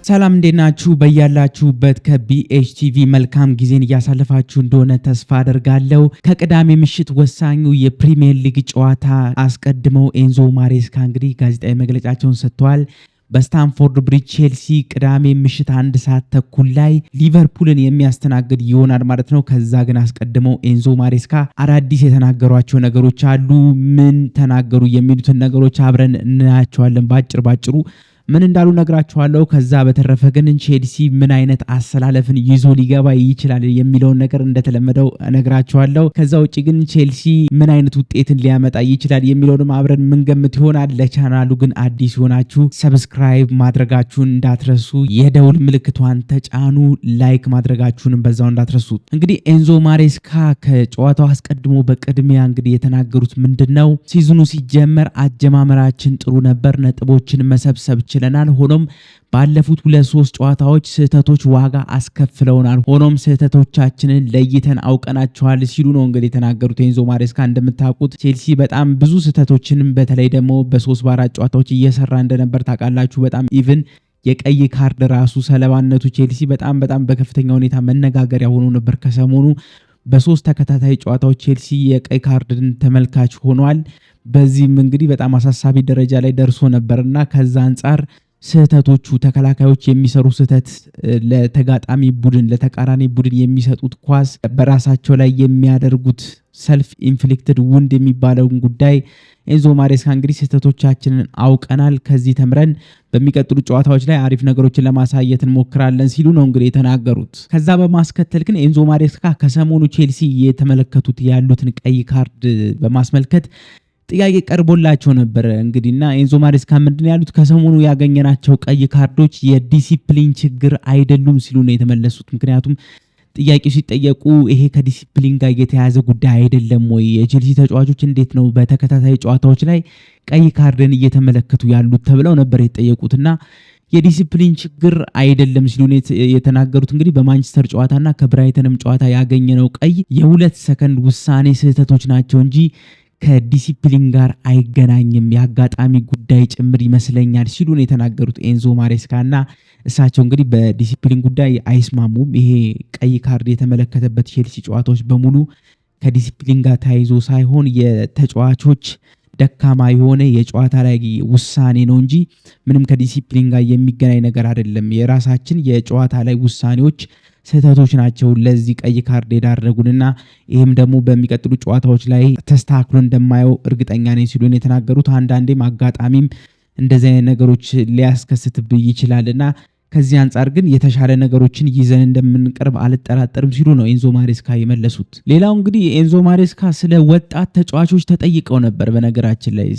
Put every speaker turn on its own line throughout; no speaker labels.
ሰላም እንዴት ናችሁ? በያላችሁበት ከቢኤችቲቪ መልካም ጊዜን እያሳለፋችሁ እንደሆነ ተስፋ አደርጋለሁ። ከቅዳሜ ምሽት ወሳኙ የፕሪሚየር ሊግ ጨዋታ አስቀድመው ኤንዞ ማሬስካ እንግዲህ ጋዜጣዊ መግለጫቸውን ሰጥተዋል። በስታንፎርድ ብሪጅ ቼልሲ ቅዳሜ ምሽት 1 ሰዓት ተኩል ላይ ሊቨርፑልን የሚያስተናግድ ይሆናል ማለት ነው። ከዛ ግን አስቀድመው ኤንዞ ማሬስካ አዳዲስ የተናገሯቸው ነገሮች አሉ። ምን ተናገሩ የሚሉትን ነገሮች አብረን እናያቸዋለን። ባጭሩ ምን እንዳሉ ነግራችኋለሁ። ከዛ በተረፈ ግን ቼልሲ ምን አይነት አሰላለፍን ይዞ ሊገባ ይችላል የሚለውን ነገር እንደተለመደው ነግራችኋለሁ። ከዛ ውጪ ግን ቼልሲ ምን አይነት ውጤትን ሊያመጣ ይችላል የሚለውንም አብረን ምንገምት ይሆናል። ለቻናሉ ግን አዲስ ሆናችሁ ሰብስክራይብ ማድረጋችሁን እንዳትረሱ፣ የደውል ምልክቷን ተጫኑ፣ ላይክ ማድረጋችሁንም በዛው እንዳትረሱ። እንግዲህ ኤንዞ ማሬስካ ከጨዋታው አስቀድሞ በቅድሚያ እንግዲህ የተናገሩት ምንድነው? ሲዝኑ ሲጀመር አጀማመራችን ጥሩ ነበር፣ ነጥቦችን መሰብሰብ ችለናል። ሆኖም ባለፉት 2-3 ጨዋታዎች ስህተቶች ዋጋ አስከፍለውናል። ሆኖም ስህተቶቻችንን ለይተን አውቀናቸዋል ሲሉ ነው እንግዲህ የተናገሩት ኤንዞ ማሬስካ። እንደምታውቁት ቼልሲ በጣም ብዙ ስህተቶችንም በተለይ ደግሞ በ3-4 ጨዋታዎች እየሰራ እንደነበር ታውቃላችሁ። በጣም ኢቭን የቀይ ካርድ ራሱ ሰለባነቱ ቼልሲ በጣም በከፍተኛ ሁኔታ መነጋገሪያ ሆኖ ነበር። ከሰሞኑ በ3 ተከታታይ ጨዋታዎች ቼልሲ የቀይ ካርድን ተመልካች ሆኗል። በዚህም እንግዲህ በጣም አሳሳቢ ደረጃ ላይ ደርሶ ነበርና ከዛ አንጻር ስህተቶቹ ተከላካዮች የሚሰሩ ስህተት ለተጋጣሚ ቡድን ለተቃራኒ ቡድን የሚሰጡት ኳስ በራሳቸው ላይ የሚያደርጉት ሰልፍ ኢንፍሊክትድ ውንድ የሚባለውን ጉዳይ ኤንዞ ማሬስካ እንግዲህ ስህተቶቻችንን አውቀናል፣ ከዚህ ተምረን በሚቀጥሉ ጨዋታዎች ላይ አሪፍ ነገሮችን ለማሳየት እንሞክራለን ሲሉ ነው እንግዲህ የተናገሩት። ከዛ በማስከተል ግን ኤንዞ ማሬስካ ከሰሞኑ ቼልሲ የተመለከቱት ያሉትን ቀይ ካርድ በማስመልከት ጥያቄ ቀርቦላቸው ነበር እንግዲህና ኤንዞ ማሬስካ ምንድን ያሉት? ከሰሞኑ ያገኘናቸው ቀይ ካርዶች የዲሲፕሊን ችግር አይደሉም ሲሉ ነው የተመለሱት። ምክንያቱም ጥያቄው ሲጠየቁ ይሄ ከዲሲፕሊን ጋር የተያያዘ ጉዳይ አይደለም ወይ? የቼልሲ ተጫዋቾች እንዴት ነው በተከታታይ ጨዋታዎች ላይ ቀይ ካርድን እየተመለከቱ ያሉት ተብለው ነበር የተጠየቁትና የዲሲፕሊን ችግር አይደለም ሲሉ የተናገሩት። እንግዲህ በማንቸስተር ጨዋታና ከብራይተንም ጨዋታ ያገኘነው ቀይ የ2 ሰከንድ ውሳኔ ስህተቶች ናቸው እንጂ ከዲሲፕሊን ጋር አይገናኝም፣ የአጋጣሚ ጉዳይ ጭምር ይመስለኛል ሲሉ ነው የተናገሩት ኤንዞ ማሬስካ። እና እሳቸው እንግዲህ በዲሲፕሊን ጉዳይ አይስማሙም። ይሄ ቀይ ካርድ የተመለከተበት ቼልሲ ጨዋታዎች በሙሉ ከዲሲፕሊን ጋር ተያይዞ ሳይሆን የተጫዋቾች ደካማ የሆነ የጨዋታ ላይ ውሳኔ ነው እንጂ ምንም ከዲሲፕሊን ጋር የሚገናኝ ነገር አይደለም። የራሳችን የጨዋታ ላይ ውሳኔዎች ስህተቶች ናቸው ለዚህ ቀይ ካርድ የዳረጉንና ይህም ደግሞ በሚቀጥሉ ጨዋታዎች ላይ ተስተካክሎ እንደማየው እርግጠኛ ነኝ ሲሉ ነው የተናገሩት። አንዳንዴም አጋጣሚም እንደዚህ አይነት ነገሮች ሊያስከስትብኝ ይችላልና ከዚህ አንጻር ግን የተሻለ ነገሮችን ይዘን እንደምንቀርብ አልጠራጠርም ሲሉ ነው ኤንዞ ማሬስካ የመለሱት። ሌላው እንግዲህ ኤንዞ ማሬስካ ስለ ወጣት ተጫዋቾች ተጠይቀው ነበር። በነገራችን ላይ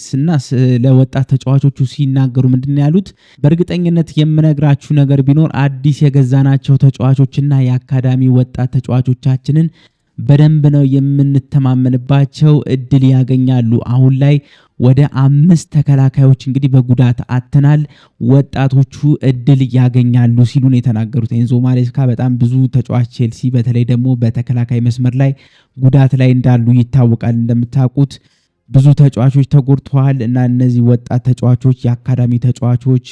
ስለ ወጣት ተጫዋቾቹ ሲናገሩ ምንድን ያሉት? በእርግጠኝነት የምነግራችሁ ነገር ቢኖር አዲስ የገዛናቸው ተጫዋቾችና የአካዳሚ ወጣት ተጫዋቾቻችንን በደንብ ነው የምንተማመንባቸው፣ እድል ያገኛሉ። አሁን ላይ ወደ 5 ተከላካዮች እንግዲህ በጉዳት አጥተናል፣ ወጣቶቹ እድል ያገኛሉ ሲሉ ነው የተናገሩት ኤንዞ ማሬስካ። በጣም ብዙ ተጫዋች ቼልሲ በተለይ ደግሞ በተከላካይ መስመር ላይ ጉዳት ላይ እንዳሉ ይታወቃል። እንደምታውቁት ብዙ ተጫዋቾች ተጎድተዋል እና እነዚህ ወጣት ተጫዋቾች የአካዳሚ ተጫዋቾች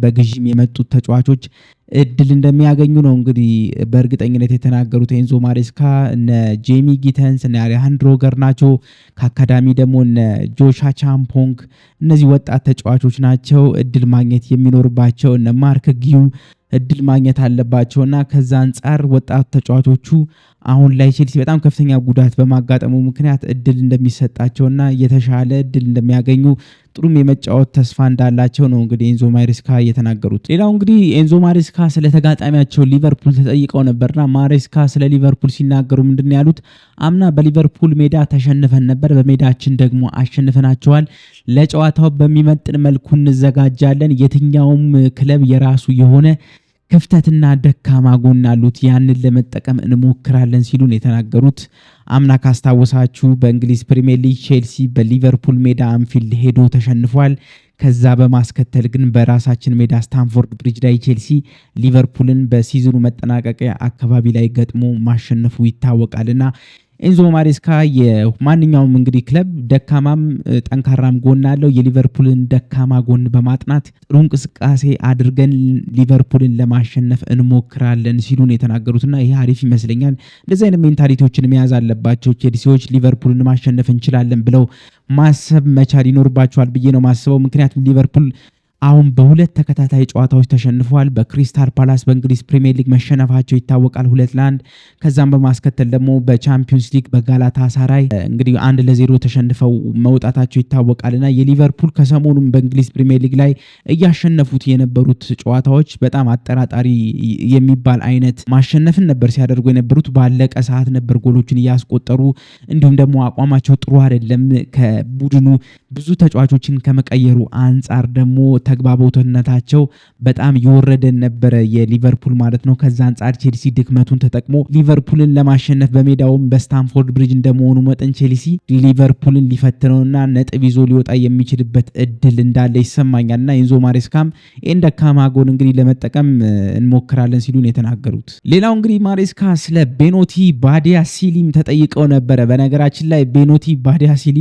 በግዥም የመጡት ተጫዋቾች እድል እንደሚያገኙ ነው እንግዲህ በእርግጠኝነት የተናገሩት ኤንዞ ማሬስካ። እነ ጄሚ ጊተንስ እነ አሌሃንድሮ ገርናቾ ከአካዳሚ ደግሞ እነ ጆሻ ቻምፖንግ እነዚህ ወጣት ተጫዋቾች ናቸው እድል ማግኘት የሚኖርባቸው። እነ ማርክ ጊዩ እድል ማግኘት አለባቸውና ከዛ አንጻር ወጣት ተጫዋቾቹ አሁን ላይ ቼልሲ በጣም ከፍተኛ ጉዳት በማጋጠሙ ምክንያት እድል እንደሚሰጣቸውና የተሻለ እድል እንደሚያገኙ ጥሩም የመጫወት ተስፋ እንዳላቸው ነው እንግዲህ ኤንዞ ማሬስካ የተናገሩት። ሌላው እንግዲህ ኤንዞ ማሬስካ ስለ ተጋጣሚያቸው ሊቨርፑል ተጠይቀው ነበርና ማሬስካ ስለ ሊቨርፑል ሲናገሩ ምንድን ያሉት? አምና በሊቨርፑል ሜዳ ተሸንፈን ነበር፣ በሜዳችን ደግሞ አሸንፈናቸዋል። ለጨዋታው በሚመጥን መልኩ እንዘጋጃለን። የትኛውም ክለብ የራሱ የሆነ ክፍተትና ደካማ ጎን አሉት፣ ያንን ለመጠቀም እንሞክራለን ሲሉ ነው የተናገሩት። አምና ካስታወሳችሁ በእንግሊዝ ፕሪሚየር ሊግ ቼልሲ በሊቨርፑል ሜዳ አንፊልድ ሄዶ ተሸንፏል። ከዛ በማስከተል ግን በራሳችን ሜዳ ስታንፎርድ ብሪጅ ላይ ቼልሲ ሊቨርፑልን በሲዝኑ መጠናቀቂያ አካባቢ ላይ ገጥሞ ማሸነፉ ይታወቃልና ኤንዞ ማሬስካ የማንኛውም እንግዲህ ክለብ ደካማም ጠንካራም ጎን አለው። የሊቨርፑልን ደካማ ጎን በማጥናት ጥሩ እንቅስቃሴ አድርገን ሊቨርፑልን ለማሸነፍ እንሞክራለን ሲሉ ነው የተናገሩትና ይሄ አሪፍ ይመስለኛል። እንደዚህ አይነት ሜንታሊቲዎችን መያዝ አለባቸው ቼልሲዎች። ሊቨርፑልን ማሸነፍ እንችላለን ብለው ማሰብ መቻል ይኖርባቸዋል ብዬ ነው ማስበው። ምክንያቱም ሊቨርፑል አሁን በሁለት ተከታታይ ጨዋታዎች ተሸንፈዋል። በክሪስታል ፓላስ በእንግሊዝ ፕሪሚየር ሊግ መሸነፋቸው ይታወቃል 2-1። ከዛም በማስከተል ደግሞ በቻምፒዮንስ ሊግ በጋላታ ሳራይ እንግዲህ 1-0 ተሸንፈው መውጣታቸው ይታወቃልና የሊቨርፑል ከሰሞኑም በእንግሊዝ ፕሪሚየር ሊግ ላይ እያሸነፉት የነበሩት ጨዋታዎች በጣም አጠራጣሪ የሚባል አይነት ማሸነፍን ነበር ሲያደርጉ የነበሩት። ባለቀ ሰዓት ነበር ጎሎችን እያስቆጠሩ፣ እንዲሁም ደግሞ አቋማቸው ጥሩ አይደለም። ከቡድኑ ብዙ ተጫዋቾችን ከመቀየሩ አንጻር ደግሞ ተግባቦትነታቸው በጣም የወረደ ነበረ የሊቨርፑል ማለት ነው። ከዛ አንጻር ቼልሲ ድክመቱን ተጠቅሞ ሊቨርፑልን ለማሸነፍ በሜዳውም በስታንፎርድ ብሪጅ እንደመሆኑ መጠን ቼልሲ ሊቨርፑልን ሊፈትነውና ነጥብ ይዞ ሊወጣ የሚችልበት እድል እንዳለ ይሰማኛልና ኤንዞ ማሬስካም ይህን ደካማ ጎን እንግዲህ ለመጠቀም እንሞክራለን ሲሉ ነው የተናገሩት። ሌላው እንግዲህ ማሬስካ ስለ ቤኖቲ ባዲያሲሊም ተጠይቀው ነበረ። በነገራችን ላይ ቤኖቲ ባዲያሲሊ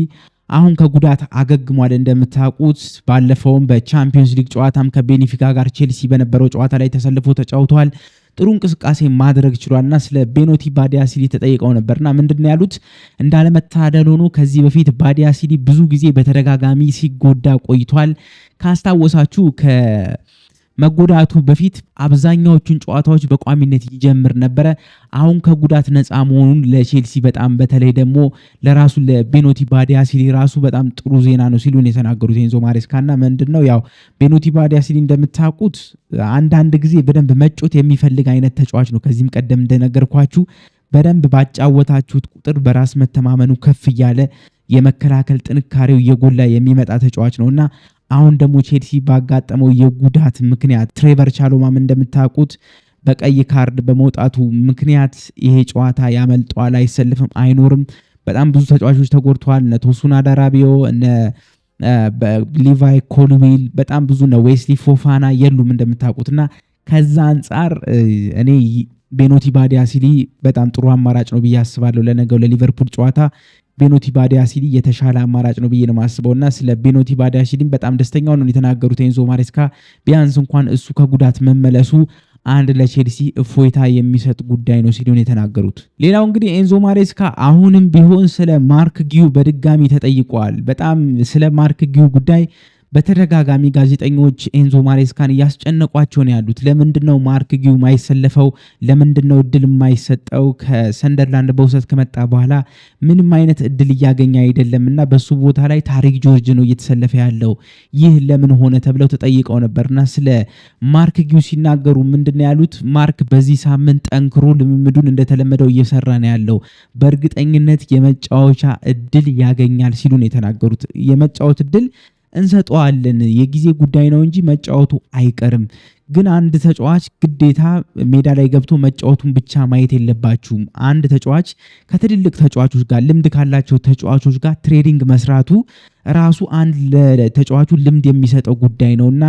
አሁን ከጉዳት አገግሟል። እንደምታውቁት ባለፈውም በቻምፒዮንስ ሊግ ጨዋታም ከቤኒፊካ ጋር ቼልሲ በነበረው ጨዋታ ላይ ተሰልፎ ተጫውተዋል። ጥሩ እንቅስቃሴ ማድረግ ችሏልና ስለ ቤኖቲ ባዲያሲሊ ተጠይቀው ነበርና ምንድነው ያሉት? እንዳለመታደል ሆኖ ከዚህ በፊት ባዲያሲሊ ብዙ ጊዜ በተደጋጋሚ ሲጎዳ ቆይቷል። ካስታወሳችሁ መጎዳቱ በፊት አብዛኛዎቹን ጨዋታዎች በቋሚነት ይጀምር ነበረ። አሁን ከጉዳት ነፃ መሆኑን ለቼልሲ በጣም በተለይ ደግሞ ለራሱ ለቤኖቲ ባዲያሲሊ ራሱ በጣም ጥሩ ዜና ነው ሲሉ የተናገሩት ኤንዞ ማሬስካና ምንድነው ያው ቤኖቲ ባዲያሲሊ እንደምታውቁት አንዳንድ ጊዜ በደንብ መጮት የሚፈልግ አይነት ተጫዋች ነው። ከዚህም ቀደም እንደነገርኳችሁ በደንብ ባጫወታችሁት ቁጥር በራስ መተማመኑ ከፍ እያለ የመከላከል ጥንካሬው እየጎላ የሚመጣ ተጫዋች ነውና አሁን ደግሞ ቼልሲ ባጋጠመው የጉዳት ምክንያት ትሬቨር ቻሎማም እንደምታውቁት በቀይ ካርድ በመውጣቱ ምክንያት ይሄ ጨዋታ ያመልጠዋል፣ አይሰልፍም፣ አይኖርም። በጣም ብዙ ተጫዋቾች ተጎድተዋል። እነ ቶሱና ዳራቢዮ፣ እነ ሊቫይ ኮልዊል፣ በጣም ብዙ ነው። ዌስሊ ፎፋና የሉም እንደምታውቁትና ከዛ አንጻር እኔ ቤኖቲ ባዲያሲሊ በጣም ጥሩ አማራጭ ነው ብዬ አስባለሁ። ለነገው ለሊቨርፑል ጨዋታ ቤኖቲ ባዲያሲሊ የተሻለ አማራጭ ነው ብዬ ነው ማስበውና ስለ ቤኖቲ ባዲያሲሊ በጣም ደስተኛው ነው የተናገሩት ኤንዞ ማሬስካ። ቢያንስ እንኳን እሱ ከጉዳት መመለሱ አንድ ለቼልሲ እፎይታ የሚሰጥ ጉዳይ ነው ሲሉ የተናገሩት። ሌላው እንግዲህ ኤንዞ ማሬስካ አሁንም ቢሆን ስለ ማርክ ጊው በድጋሚ ተጠይቀዋል። በጣም ስለ ማርክ ጊው ጉዳይ በተደጋጋሚ ጋዜጠኞች ኤንዞ ማሬስካን እያስጨነቋቸው ነው ያሉት። ለምንድነው ማርክ ጊው ማይሰለፈው? ለምንድነው እድል የማይሰጠው? ከሰንደርላንድ በውሰት ከመጣ በኋላ ምንም አይነት እድል እያገኘ አይደለምና በሱ ቦታ ላይ ታሪክ ጆርጅ ነው እየተሰለፈ ያለው። ይህ ለምን ሆነ ተብለው ተጠይቀው ነበርና ስለ ማርክ ጊው ሲናገሩ ምንድነው ያሉት? ማርክ በዚህ ሳምንት ጠንክሮ ልምምዱን እንደተለመደው እየሰራ ነው ያለው። በእርግጠኝነት የመጫወቻ እድል ያገኛል ሲሉ ነው የተናገሩት። የመጫወት እድል እንሰጠዋለን፣ የጊዜ ጉዳይ ነው እንጂ መጫወቱ አይቀርም። ግን አንድ ተጫዋች ግዴታ ሜዳ ላይ ገብቶ መጫወቱን ብቻ ማየት የለባችሁም። አንድ ተጫዋች ከትልልቅ ተጫዋቾች ጋር ልምድ ካላቸው ተጫዋቾች ጋር ትሬዲንግ መስራቱ ራሱ አንድ ለተጫዋቹ ልምድ የሚሰጠው ጉዳይ ነውና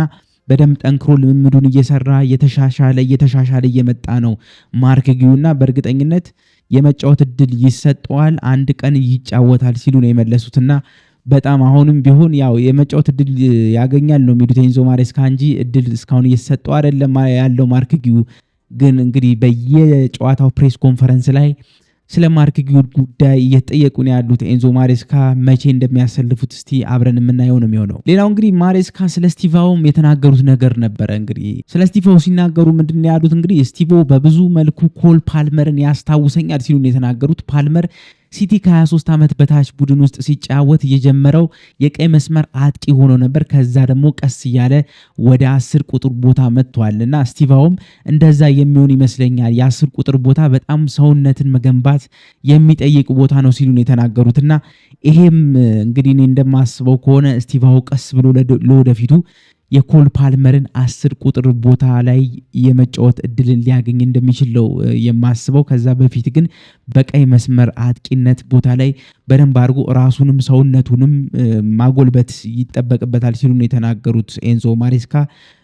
በደንብ ጠንክሮ ልምምዱን እየሰራ እየተሻሻለ እየመጣ ነው ማርክ ጊውና በእርግጠኝነት የመጫወት እድል ይሰጠዋል፣ አንድ ቀን ይጫወታል ሲሉ ነው የመለሱትና በጣም አሁንም ቢሆን ያው የመጫወት እድል ያገኛል ነው የሚሉት ኤንዞ ማሬስካ እንጂ እድል እስካሁን እየተሰጠው አይደለም ያለው ማርክ ጊው። ግን እንግዲህ በየጨዋታው ፕሬስ ኮንፈረንስ ላይ ስለ ማርክ ጊው ጉዳይ እየተጠየቁ ነው ያሉት ኤንዞ ማሬስካ። መቼ እንደሚያሰልፉት እስቲ አብረን የምናየው ነው የሚሆነው። ሌላው እንግዲህ ማሬስካ ስለ ስቲቫውም የተናገሩት ነገር ነበረ። እንግዲህ ስለ ስቲቫው ሲናገሩ ምንድነው ያሉት? እንግዲህ ስቲቫው በብዙ መልኩ ኮል ፓልመርን ያስታውሰኛል ሲሉ ነው የተናገሩት። ፓልመር ሲቲ ከ23 ዓመት በታች ቡድን ውስጥ ሲጫወት የጀመረው የቀይ መስመር አጥቂ ሆኖ ነበር። ከዛ ደግሞ ቀስ እያለ ወደ 10 ቁጥር ቦታ መጥቷልና ስቲቫውም እንደዛ የሚሆን ይመስለኛል። የ10 ቁጥር ቦታ በጣም ሰውነትን መገንባት የሚጠይቅ ቦታ ነው ሲሉ ነው የተናገሩትና ይሄም እንግዲህ እኔ እንደማስበው ከሆነ ስቲቫው ቀስ ብሎ ለወደፊቱ የኮል ፓልመርን 10 ቁጥር ቦታ ላይ የመጫወት እድልን ሊያገኝ እንደሚችል ነው የማስበው። ከዛ በፊት ግን በቀይ መስመር አጥቂነት ቦታ ላይ በደንብ አድርጎ ራሱንም ሰውነቱንም ማጎልበት ይጠበቅበታል ሲሉ ነው የተናገሩት ኤንዞ ማሬስካ።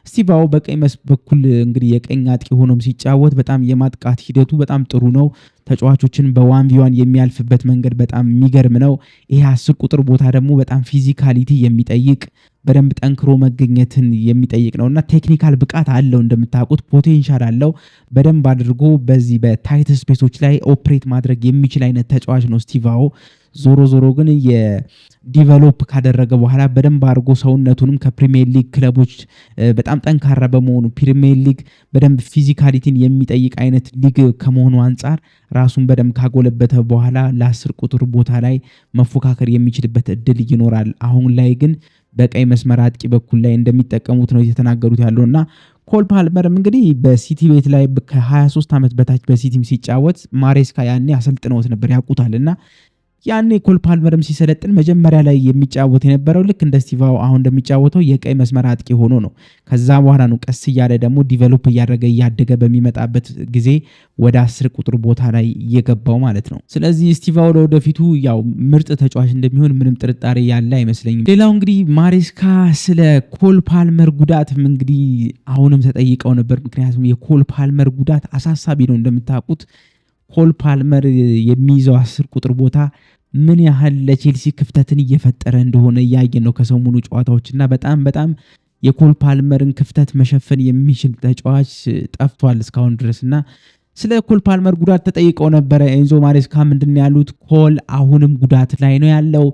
ስቲቫው በቀኝ በኩል እንግዲህ የቀኝ አጥቂ ሆኖም ሲጫወት በጣም የማጥቃት ሂደቱ በጣም ጥሩ ነው። ተጫዋቾችን በ1v1 የሚያልፍበት መንገድ በጣም የሚገርም ነው። ይሄ 10 ቁጥር ቦታ ደግሞ በጣም ፊዚካሊቲ የሚጠይቅ በደንብ ጠንክሮ መገኘትን የሚጠይቅ ነውና ቴክኒካል ብቃት አለው፣ እንደምታውቁት ፖቴንሻል አለው። በደንብ አድርጎ በዚህ በታይት ስፔሶች ላይ ኦፕሬት ማድረግ የሚችል አይነት ተጫዋች ነው ስቲቫኦ። ዞሮ ግን የዲቨሎፕ ካደረገ በኋላ በደንብ አድርጎ ሰውነቱንም ከፕሪሚየር ሊግ ክለቦች በጣም ጠንካራ በመሆኑ ፕሪሚየር ሊግ በደንብ ፊዚካሊቲን የሚጠይቅ አይነት ሊግ ከመሆኑ አንጻር ራሱን በደንብ ካጎለበተ በኋላ ለ10 ቁጥር ቦታ ላይ መፎካከር የሚችልበት እድል ይኖራል። አሁን ላይ ግን በቀይ መስመር አጥቂ በኩል ላይ እንደሚጠቀሙት ነው የተናገሩት ያለውና ኮል ፓልመርም እንግዲህ በሲቲ ቤት ላይ ከ23 ዓመት በታች በሲቲም ሲጫወት ማሬስካ ያኔ አሰልጥነውት ነበር ያውቁታልና ያኔ ኮል ፓልመርም ሲሰለጥን መጀመሪያ ላይ የሚጫወት የነበረው ልክ እንደ ስቲቫኦ አሁን እንደሚጫወተው የቀይ መስመር አጥቂ ሆኖ ነው። ከዛ በኋላ ነው ቀስ እያለ ደግሞ ዲቨሎፕ እያደገ በሚመጣበት ጊዜ ወደ 10 ቁጥር ቦታ ላይ እየገባው ማለት ነው። ስለዚህ ስቲቫኦ ለወደፊቱ ያው ምርጥ ተጫዋች እንደሚሆን ምንም ጥርጣሬ ያለ አይመስለኝም። ሌላው እንግዲህ ማሬስካ ስለ ኮል ፓልመር ጉዳትም እንግዲህ አሁንም ተጠይቀው ነበር። ምክንያቱም የኮል ፓልመር ጉዳት አሳሳቢ ነው። እንደምታውቁት ኮል ፓልመር የሚይዘው 10 ቁጥር ቦታ ምን ያህል ለቼልሲ ክፍተትን እየፈጠረ እንደሆነ እያየን ነው ከሰሞኑ ጨዋታዎችና በጣም የኮል ፓልመርን ክፍተት መሸፈን የሚችል ተጫዋች ጠፍቷል እስካሁን ድረስና ስለ ኮል ፓልመር ጉዳት ተጠይቀው ነበረ። ኤንዞ ማሬስካ ምንድን ያሉት ኮል አሁንም ጉዳት ላይ ነው ያለው፣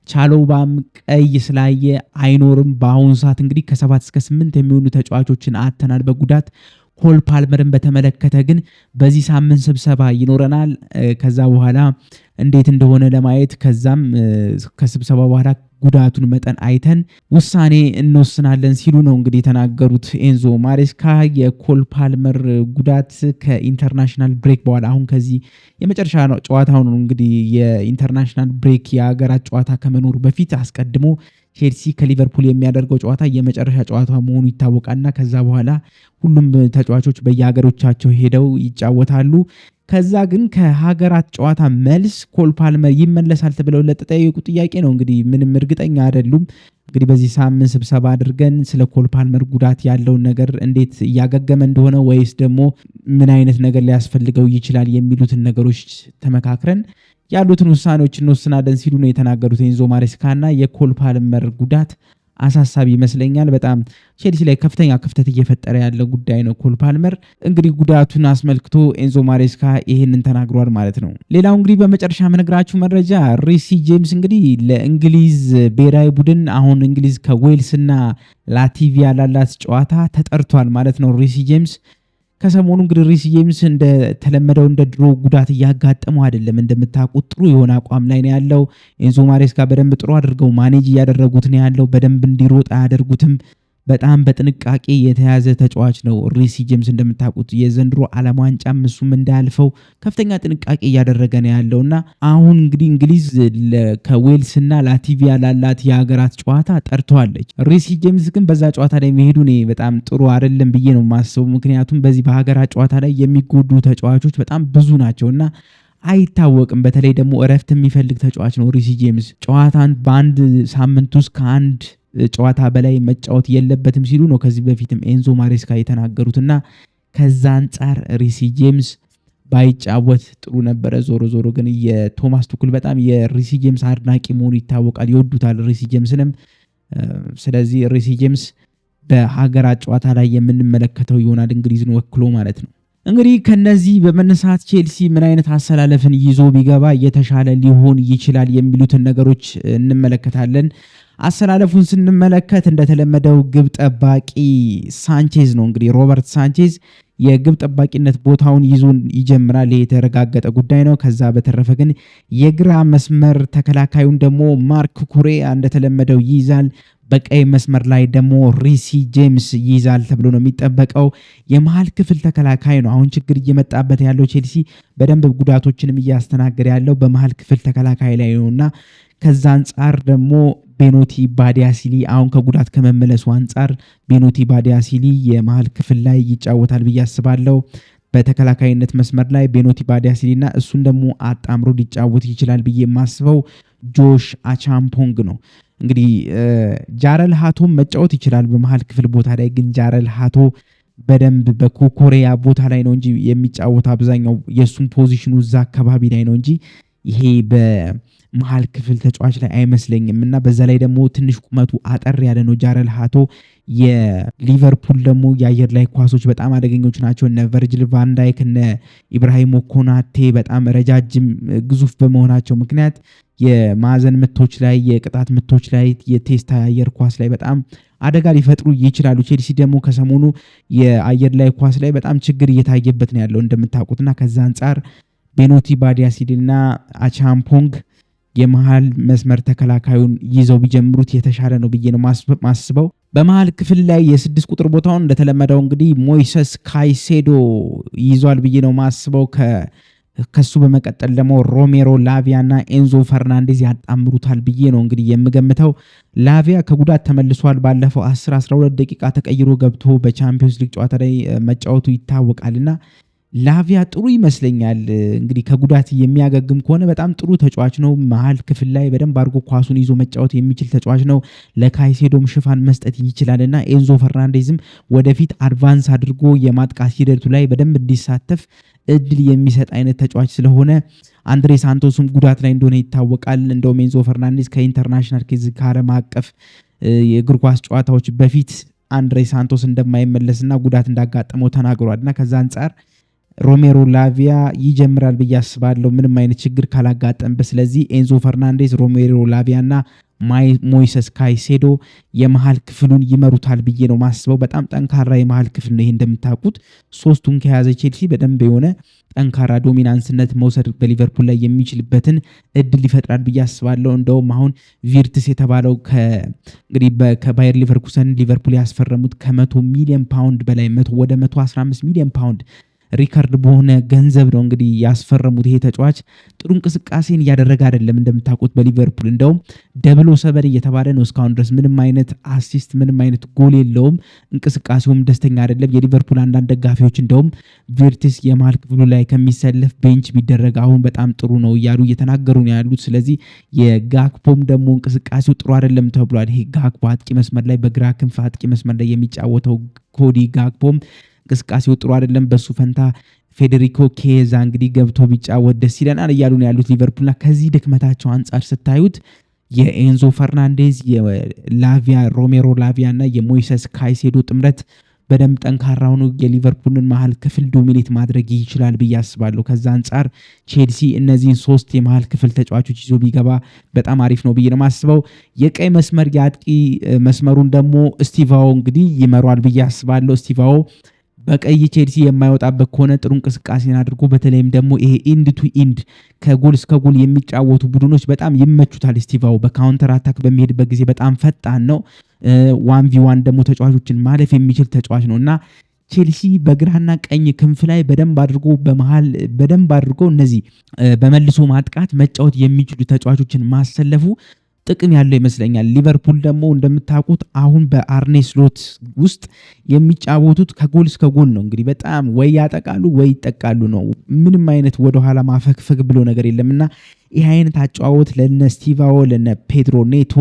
ቻሎባም ቀይ ስላየ አይኖርም። በአሁኑ ሰዓት እንግዲህ ከ7 እስከ 8 የሚሆኑ ተጫዋቾችን አተናል በጉዳት። ኮል ፓልመርን በተመለከተ ግን በዚህ ሳምንት ስብሰባ ይኖረናል። ከዛ በኋላ እንዴት እንደሆነ ለማየት ከዛም ከስብሰባ በኋላ ጉዳቱን መጠን አይተን ውሳኔ እንወስናለን ሲሉ ነው እንግዲህ የተናገሩት ኤንዞ ማሬስካ። የኮል ፓልመር ጉዳት ከኢንተርናሽናል ብሬክ በኋላ አሁን ከዚህ የመጨረሻ ጨዋታው ነው እንግዲህ የኢንተርናሽናል ብሬክ የሀገራት ጨዋታ ከመኖሩ በፊት አስቀድሞ ቼልሲ ከሊቨርፑል የሚያደርገው ጨዋታ የመጨረሻ ጨዋታ መሆኑ ይታወቃልና ከዛ በኋላ ሁሉም ተጫዋቾች በየሀገሮቻቸው ሄደው ይጫወታሉ። ከዛ ግን ከሀገራት ጨዋታ መልስ ኮል ፓልመር ይመለሳል ተብለው ለተጠየቁ ጥያቄ ነው እንግዲህ ምንም እርግጠኛ አይደሉም። እንግዲህ በዚህ ሳምንት ስብሰባ አድርገን ስለ ኮል ፓልመር ጉዳት ያለውን ነገር እንዴት እያገገመ እንደሆነ ወይስ ደግሞ ምን አይነት ነገር ሊያስፈልገው ይችላል የሚሉትን ነገሮች ተመካክረን ያሉትን ውሳኔዎች እንወስናለን ሲሉ ነው የተናገሩት ኤንዞ ማሬስካና የኮል ፓልመር ጉዳት አሳሳቢ ይመስለኛል። በጣም ቼልሲ ላይ ከፍተኛ ክፍተት እየፈጠረ ያለ ጉዳይ ነው ኮል ፓልመር። እንግዲህ ጉዳቱን አስመልክቶ ኤንዞ ማሬስካ ይህንን ተናግሯል ማለት ነው። ሌላው እንግዲህ በመጨረሻ የምነግራችሁ መረጃ ሪሲ ጄምስ እንግዲህ ለእንግሊዝ ብሔራዊ ቡድን አሁን እንግሊዝ ከዌልስና ላቲቪያ ላላት ጨዋታ ተጠርቷል ማለት ነው። ሪሲ ጄምስ ከሰሞኑ እንግዲህ ሪሲ ጄምስ እንደተለመደው እንደ ድሮ ጉዳት እያጋጠመው አይደለም። እንደምታውቁት ጥሩ የሆነ አቋም ላይ ነው ያለው። ኤንዞ ማሬስካ በደንብ ጥሩ አድርገው ማኔጅ እያደረጉት ነው ያለው። በደንብ እንዲሮጥ አያደርጉትም። በጣም በጥንቃቄ የተያዘ ተጫዋች ነው ሪሲ ጄምስ። እንደምታውቁት የዘንድሮ ዓለም ዋንጫም እሱም እንዳያልፈው ከፍተኛ ጥንቃቄ እያደረገ ነው ያለውና አሁን እንግዲህ እንግሊዝ ከዌልስና ላቲቪያ ላላት የሀገራት ጨዋታ ጠርተዋለች። ሪሲ ጄምስ ግን በዛ ጨዋታ ላይ መሄዱ እኔ በጣም ጥሩ አይደለም ብዬ ነው የማስበው። ምክንያቱም በዚህ በሀገራት ጨዋታ ላይ የሚጎዱ ተጫዋቾች በጣም ብዙ ናቸውና አይታወቅም። በተለይ ደግሞ እረፍት የሚፈልግ ተጫዋች ነው ሪሲ ጄምስ። ጨዋታን በአንድ ሳምንት ውስጥ ከአንድ ጨዋታ በላይ መጫወት የለበትም ሲሉ ነው ከዚህ በፊትም ኤንዞ ማሬስካ የተናገሩትና ከዛ አንጻር ሪሲ ጄምስ ባይጫወት ጥሩ ነበረ። ዞሮ ግን የቶማስ ቱኩል በጣም የሪሲ ጄምስ አድናቂ መሆኑ ይታወቃል። ይወዱታል ሪሲ ጄምስንም። ስለዚህ ሪሲ ጄምስ በሀገራት ጨዋታ ላይ የምንመለከተው ይሆናል እንግሊዝን ወክሎ ማለት ነው። እንግዲህ ከነዚህ በመነሳት ቼልሲ ምን አይነት አሰላለፍን ይዞ ቢገባ የተሻለ ሊሆን ይችላል የሚሉትን ነገሮች እንመለከታለን። አሰላለፉን ስንመለከት እንደተለመደው ግብ ጠባቂ ሳንቼዝ ነው። እንግዲህ ሮበርት ሳንቼዝ የግብ ጠባቂነት ቦታውን ይዞ ይጀምራል። ይሄ የተረጋገጠ ጉዳይ ነው። ከዛ በተረፈ ግን የግራ መስመር ተከላካዩን ደግሞ ማርክ ኩሬያ እንደተለመደው ይይዛል። በቀይ መስመር ላይ ደግሞ ሪሲ ጄምስ ይይዛል ተብሎ ነው የሚጠበቀው። የመሃል ክፍል ተከላካይ ነው አሁን ችግር እየመጣበት ያለው ቼልሲ በደንብ ጉዳቶችንም እያስተናገደ ያለው በመሃል ክፍል ተከላካይ ላይ ነውና ከዛ አንጻር ደግሞ ቤኖቲ ባዲያሲሊ አሁን ከጉዳት ከመመለሱ አንጻር ቤኖቲ ባዲያሲሊ የመሃል ክፍል ላይ ይጫወታል ብዬ አስባለሁ። በተከላካይነት መስመር ላይ ቤኖቲ ባዲያሲሊና እሱን ደግሞ አጣምሮ ሊጫወት ይችላል ብዬ የማስበው ጆሽ አቻምፖንግ ነው። እንግዲህ ጃረል ሃቶም መጫወት ይችላል በመሃል ክፍል ቦታ ላይ ግን ጃረል ሃቶ በደንብ በኮኮሪያ ቦታ ላይ ነው እንጂ የሚጫወት አብዛኛው የሱን ፖዚሽኑ እዛ አካባቢ ላይ ነው እንጂ ይሄ በመሃል ክፍል ተጫዋች ላይ አይመስለኝም። እና በዛ ላይ ደግሞ ትንሽ ቁመቱ አጠር ያለ ነው ጃረል ሃቶ። የሊቨርፑል ደግሞ የአየር ላይ ኳሶች በጣም አደገኞች ናቸው። እነ ቨርጅል ቫንዳይክ እነ ኢብራሂም ኮናቴ በጣም ረጃጅም ግዙፍ በመሆናቸው ምክንያት የማዕዘን ምቶች ላይ የቅጣት ምቶች ላይ የቴስታ የአየር ኳስ ላይ በጣም አደጋ ሊፈጥሩ ይችላሉ። ቼልሲ ደግሞ ከሰሞኑ የአየር ላይ ኳስ ላይ በጣም ችግር እየታየበት ነው ያለው እንደምታውቁትና ከዛ አንጻር ቤኖቲ ባዲያሲልና አቻምፖንግ የመሃል መስመር ተከላካዩን ይዘው ቢጀምሩት የተሻለ ነው ብዬ ነው ማስበው። በመሃል ክፍል ላይ የ6 ቁጥር ቦታውን እንደተለመደው እንግዲህ ሞይሰስ ካይሴዶ ይዟል ብዬ ነው ማስበው። ከሱ በመቀጠል ደግሞ ሮሜሮ ላቪያ እና ኤንዞ ፈርናንዴዝ ያጣምሩታል ብዬ ነው እንግዲህ የምገምተው። ላቪያ ከጉዳት ተመልሷል። ባለፈው 10-12 ደቂቃ ተቀይሮ ገብቶ በቻምፒዮንስ ሊግ ጨዋታ ላይ መጫወቱ ይታወቃልና ላቪያ ጥሩ ይመስለኛል። እንግዲህ ከጉዳት የሚያገግም ከሆነ በጣም ጥሩ ተጫዋች ነው። መሃል ክፍል ላይ በደንብ አድርጎ ኳሱን ይዞ መጫወት የሚችል ተጫዋች ነው። ለካይሴዶም ሽፋን መስጠት ይችላልና ኤንዞ ፈርናንዴዝም ወደፊት አድቫንስ አድርጎ የማጥቃት ሂደቱ ላይ በደንብ እንዲሳተፍ እድል የሚሰጥ አይነት ተጫዋች ስለሆነ አንድሬ ሳንቶስም ጉዳት ላይ እንደሆነ ይታወቃል። እንደውም ኤንዞ ፈርናንዴዝ ከኢንተርናሽናል ከዓለም አቀፍ የእግር ኳስ ጨዋታዎች በፊት አንድሬ ሳንቶስ እንደማይመለስና ጉዳት እንዳጋጠመው ተናግሯልና ከዛ አንጻር ሮሜሮ ላቪያ ይጀምራል ብዬ አስባለሁ ምንም አይነት ችግር ካላጋጠመበት። ስለዚህ ኤንዞ ፈርናንዴዝ፣ ሮሜሮ ላቪያ እና ሞይሰስ ካይሴዶ የመሃል ክፍሉን ይመሩታል ብዬ ነው ማስበው። በጣም ጠንካራ የመሃል ክፍል ነው ይሄ እንደምታውቁት። ሶስቱን ከያዘ ቼልሲ በደንብ የሆነ ጠንካራ ዶሚናንስነት መውሰድ በሊቨርፑል ላይ የሚችልበትን እድል ይፈጥራል ብዬ አስባለሁ። እንደውም አሁን ቪርትስ የተባለው እንግዲህ ከባየር ሊቨርኩሰን ሊቨርፑል ያስፈረሙት ከ100 ሚሊዮን ፓውንድ በላይ ወደ 115 ሚሊዮን ፓውንድ ሪካርድ በሆነ ገንዘብ ነው እንግዲህ ያስፈረሙት። ይሄ ተጫዋች ጥሩ እንቅስቃሴን እያደረገ አይደለም እንደምታውቁት በሊቨርፑል እንደውም 007 እየተባለ ነው እስካሁን ድረስ ምንም አይነት አሲስት ምንም አይነት ጎል የለውም። እንቅስቃሴውም ደስተኛ አይደለም። የሊቨርፑል አንዳንድ ደጋፊዎች እንደውም ቪርትስ የመሃል ክፍሉ ላይ ከሚሰለፍ ቤንች ቢደረግ አሁን በጣም ጥሩ ነው እያሉ እየተናገሩ ነው ያሉት። ስለዚህ የጋክፖም ደግሞ እንቅስቃሴው ጥሩ አይደለም ተብሏል። ይሄ ጋክፖ አጥቂ መስመር ላይ በግራ ክንፍ አጥቂ መስመር ላይ የሚጫወተው ኮዲ ጋክፖም እንቅስቃሴው ጥሩ አይደለም። በሱ ፈንታ ፌዴሪኮ ኬዛ እንግዲህ ገብቶ ቢጫወት ደስ ይለናል እያሉ ነው ያሉት ሊቨርፑልና ከዚህ ድክመታቸው አንጻር ስታዩት የኤንዞ ፈርናንዴዝ የላቪያ ሮሜሮ ላቪያ እና የሞይሰስ ካይሴዶ ጥምረት በደንብ ጠንካራ ሆኖ የሊቨርፑልን መሃል ክፍል ዶሚኔት ማድረግ ይችላል ብዬ አስባለሁ። ከዛ አንጻር ቼልሲ እነዚህን 3 የመሃል ክፍል ተጫዋቾች ይዞ ቢገባ በጣም አሪፍ ነው ብዬ ነው የማስበው። የቀይ መስመር የአጥቂ መስመሩን ደግሞ ስቲቫኦ እንግዲህ ይመሯል ብዬ አስባለሁ። ስቲቫኦ በቀይ ቼልሲ የማይወጣበት ከሆነ ጥሩ እንቅስቃሴን አድርጎ በተለይም ደግሞ ይሄ ኢንድ ቱ ኢንድ ከጎል እስከ ጎል የሚጫወቱ ቡድኖች በጣም ይመቹታል። ስቲቫኦ በካውንተር አታክ በሚሄድበት ጊዜ በጣም ፈጣን ነው። 1v1 ደግሞ ተጫዋቾችን ማለፍ የሚችል ተጫዋች ነው እና ቼልሲ በግራና ቀኝ ክንፍ ላይ በደንብ አድርጎ በመሃል በደንብ አድርጎ እነዚህ በመልሶ ማጥቃት መጫወት የሚችሉ ተጫዋቾችን ማሰለፉ ጥቅም ያለው ይመስለኛል። ሊቨርፑል ደግሞ እንደምታውቁት አሁን በአርኔ ስሎት ውስጥ የሚጫወቱት ከጎል እስከ ጎል ነው። እንግዲህ በጣም ወይ ያጠቃሉ ወይ ይጠቃሉ ነው። ምንም አይነት ወደኋላ ማፈግፈግ ብሎ ነገር የለምና ይህ አይነት አጨዋወት ለነ ስቲቫኦ ለነ ፔድሮ ኔቶ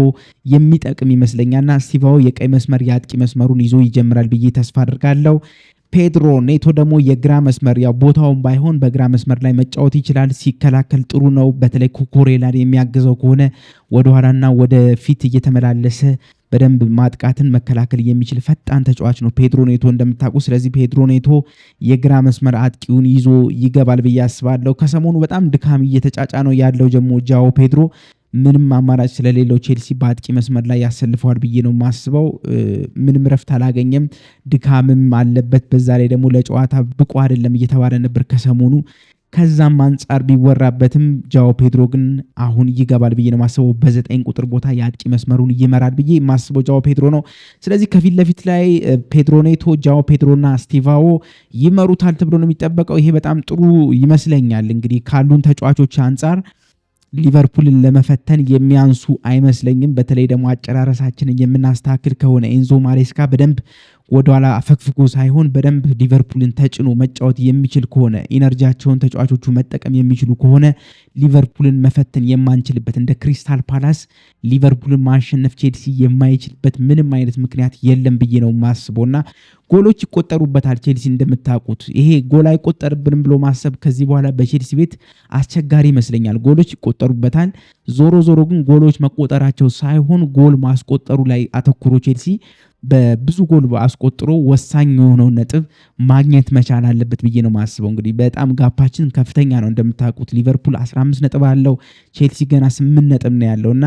የሚጠቅም ይመስለኛልና ስቲቫኦ የቀይ መስመር የአጥቂ መስመሩን ይዞ ይጀምራል ብዬ ተስፋ አድርጋለሁ። ፔድሮ ኔቶ ደግሞ የግራ መስመር ያው ቦታውን ባይሆን በግራ መስመር ላይ መጫወት ይችላል። ሲከላከል ጥሩ ነው። በተለይ ኮኮሬላን የሚያግዘው ከሆነ ወደኋላና ወደ ፊት እየተመላለሰ በደንብ ማጥቃትን መከላከል የሚችል ፈጣን ተጫዋች ነው ፔድሮ ኔቶ እንደምታውቁ። ስለዚህ ፔድሮ ኔቶ የግራ መስመር አጥቂውን ይዞ ይገባል ብዬ አስባለሁ። ከሰሞኑ በጣም ድካም እየተጫጫ ነው ያለው ደግሞ ጃኦ ፔድሮ ምንም አማራጭ ስለሌለው ቼልሲ በአጥቂ መስመር ላይ ያሰልፈዋል ብዬ ነው ማስበው። ምንም ረፍት አላገኘም፣ ድካምም አለበት። በዛ ላይ ደግሞ ለጨዋታ ብቁ አይደለም እየተባለ ነበር ከሰሞኑ። ከዛም አንጻር ቢወራበትም ጃኦ ፔድሮ ግን አሁን ይገባል ብዬ ነው ማስበው። በ9 ቁጥር ቦታ የአጥቂ መስመሩን ይመራል ብዬ ማስበው ጃኦ ፔድሮ ነው። ስለዚህ ከፊት ለፊት ላይ ፔድሮ ኔቶ፣ ጃኦ ፔድሮና ስቲቫኦ ይመሩታል ተብሎ ነው የሚጠበቀው። ይሄ በጣም ጥሩ ይመስለኛል። እንግዲህ ካሉን ተጫዋቾች አንጻር ሊቨርፑልን ለመፈተን የሚያንሱ አይመስለኝም። በተለይ ደግሞ አጨራረሳችንን የምናስተካክል ከሆነ ኤንዞ ማሬስካ በደንብ ወደኋላ አፈግፍጎ ሳይሆን በደንብ ሊቨርፑልን ተጭኖ መጫወት የሚችል ከሆነ ኢነርጂያቸውን ተጫዋቾቹ መጠቀም የሚችሉ ከሆነ ሊቨርፑልን መፈተን የማንችልበት እንደ ክሪስታል ፓላስ ሊቨርፑልን ማሸነፍ ቼልሲ የማይችልበት ምንም አይነት ምክንያት የለም ብዬ ነው ማስበውና ጎሎች ይቆጠሩበታል። ቼልሲ እንደምታውቁት ይሄ ጎል አይቆጠርብንም ብሎ ማሰብ ከዚህ በኋላ በቼልሲ ቤት አስቸጋሪ ይመስለኛል። ጎሎች ይቆጠሩበታል። ዞሮ ዞሮ ግን ጎሎች መቆጠራቸው ሳይሆን ጎል ማስቆጠሩ ላይ አተኩሮ ቼልሲ በብዙ ጎል አስቆጥሮ ወሳኝ የሆነውን ነጥብ ማግኘት መቻል አለበት ብዬ ነው ማስበው። እንግዲህ በጣም ጋፓችን ከፍተኛ ነው እንደምታውቁት ሊቨርፑል 15 ነጥብ አለው፣ ቼልሲ ገና 8 ነጥብ ነው ያለውና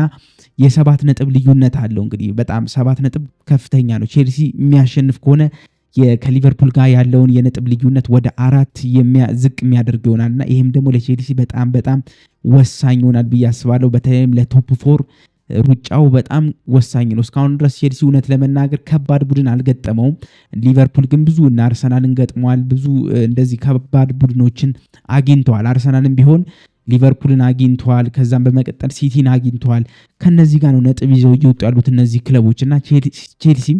የ7 ነጥብ ልዩነት አለው። እንግዲህ በጣም 7 ነጥብ ከፍተኛ ነው። ቼልሲ የሚያሸንፍ ከሆነ ከሊቨርፑል ጋር ያለውን የነጥብ ልዩነት ወደ 4 ዝቅ የሚያደርግ ይሆናልና ይህም ደግሞ ለቼልሲ በጣም በጣም ወሳኝ ይሆናል ብዬ አስባለሁ። በተለይም ለቶፕ 4 ሩጫው በጣም ወሳኝ ነው። እስካሁን ድረስ ቼልሲ እውነት ለመናገር ከባድ ቡድን አልገጠመውም። ሊቨርፑል ግን ብዙ እና አርሰናልን ገጥሟል። ብዙ እንደዚህ ከባድ ቡድኖችን አግኝተዋል። አርሰናልም ቢሆን ሊቨርፑልን አግኝተዋል። ከዛም በመቀጠል ሲቲን አግኝተዋል። ከነዚህ ጋር ነው ነጥብ ይዘው እየወጡ ያሉት እነዚህ ክለቦች እና ቼልሲም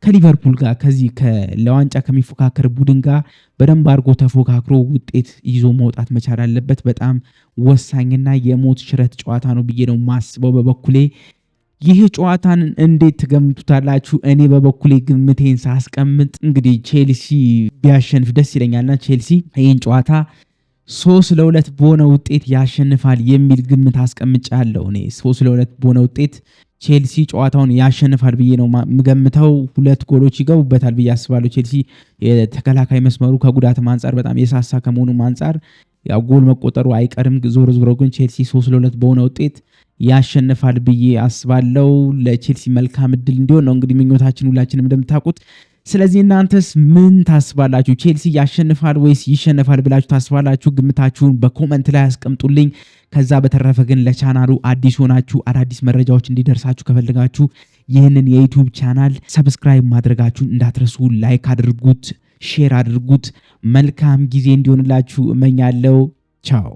ከሊቨርፑል ጋር ከዚህ ለዋንጫ ከሚፎካከር ቡድን ጋር በደንብ አድርጎ ተፎካክሮ ውጤት ይዞ መውጣት መቻል አለበት። በጣም ወሳኝና የሞት ሽረት ጨዋታ ነው ብዬ ነው ማስበው በበኩሌ። ይህ ጨዋታን እንዴት ትገምቱታላችሁ? እኔ በበኩሌ ግምቴን ሳስቀምጥ እንግዲህ ቼልሲ ቢያሸንፍ ደስ ይለኛልና ቼልሲ ይህን ጨዋታ 3-2 በሆነ ውጤት ያሸንፋል የሚል ግምት አስቀምጫለሁ። እኔ 3-2 በሆነ ውጤት ቼልሲ ጨዋታውን ያሸንፋል ብዬ ነው የምገምተው። 2 ጎሎች ይገቡበታል ብዬ አስባለሁ። ቼልሲ የተከላካይ መስመሩ ከጉዳትም አንጻር በጣም የሳሳ ከመሆኑም አንጻር ያው ጎል መቆጠሩ አይቀርም። ዞሮ ዞሮ ግን ቼልሲ 3-2 በሆነ ውጤት ያሸንፋል ብዬ አስባለሁ። ለቼልሲ መልካም እድል እንዲሆን ነው እንግዲህ ምኞታችን ሁላችንም እንደምታውቁት። ስለዚህ እናንተስ ምን ታስባላችሁ? ቼልሲ ያሸንፋል ወይስ ይሸነፋል ብላችሁ ታስባላችሁ? ግምታችሁን በኮመንት ላይ አስቀምጡልኝ። ከዛ በተረፈ ግን ለቻናሉ አዲስ ሆናችሁ አዳዲስ መረጃዎች እንዲደርሳችሁ ከፈልጋችሁ ይህንን የዩቲዩብ ቻናል ሰብስክራይብ ማድረጋችሁን እንዳትረሱ። ላይክ አድርጉት፣ ሼር አድርጉት። መልካም ጊዜ እንዲሆንላችሁ እመኛለሁ። ቻው።